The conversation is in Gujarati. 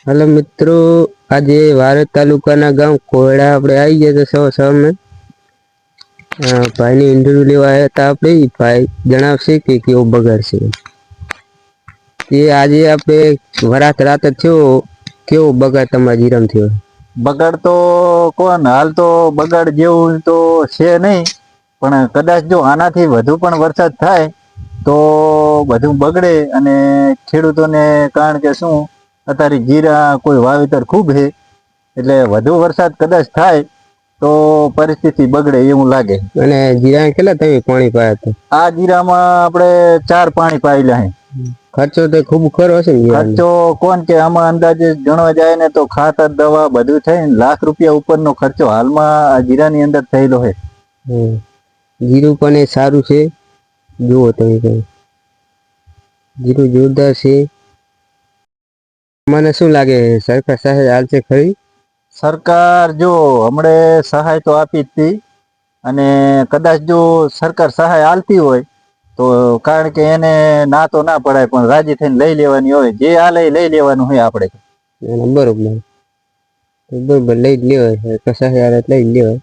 हेलो मित्रों, आज वारद तालुका गांव कोयड़ा આપણે આવી ગયા તો સવારમાં ભાઈની ઇન્ટરવ્યુ લેવા આવ્યા હતા આપણે. ભાઈ જણાવશે કે કેવો બગાડ છે એ. આજે આપણે વરાત રાત થયો, કેવો બગાડ તમારા જીરામ થયો? બગાડ તો કોણ હાલ તો બગાડ જેવું તો છે નહીં, પણ કદાચ જો આનાથી વધુ પણ વરસાદ થાય તો બધું બગડે. અને ખેડૂતોને કારણ કે શું અત્યારે જીરા કોઈ વાવેતર ખૂબ છે, એટલે વધુ વરસાદ કદાચ થાય તો પરિસ્થિતિ બગડે એવું લાગે. અને જીરા કેટલા તમે પાણી પાયા હતા? આ જીરામાં આપણે 4 પાણી પાયેલા છે. ખર્ચો તો ખૂબ ખરો હશે ને? ખર્ચો કોણ કે આમાં અંદાજે ગણવા જાય ને તો ખાતર દવા બધું થઈને ₹1,00,000 ઉપરનો ખર્ચો હાલમાં આ જીરાની અંદર થયેલો છે. જીરું પણ એ સારું છે, જુઓ તમે, જીરું જોરદાર છે. મને શું લાગે સરકાર સહાય હાલશે ખરી? સરકાર જો હમણે સહાય તો આપી જ હતી, અને કદાચ જો સરકાર સહાય આલતી હોય તો કારણ કે એને ના તો ના પડાય, પણ રાજી થઈને લઈ લેવાની હોય. જે આ લઈ લેવાનું હોય આપણે. બરોબર બરોબર, લઈ જ લેવાય, સહાય લઈ જ લેવાય.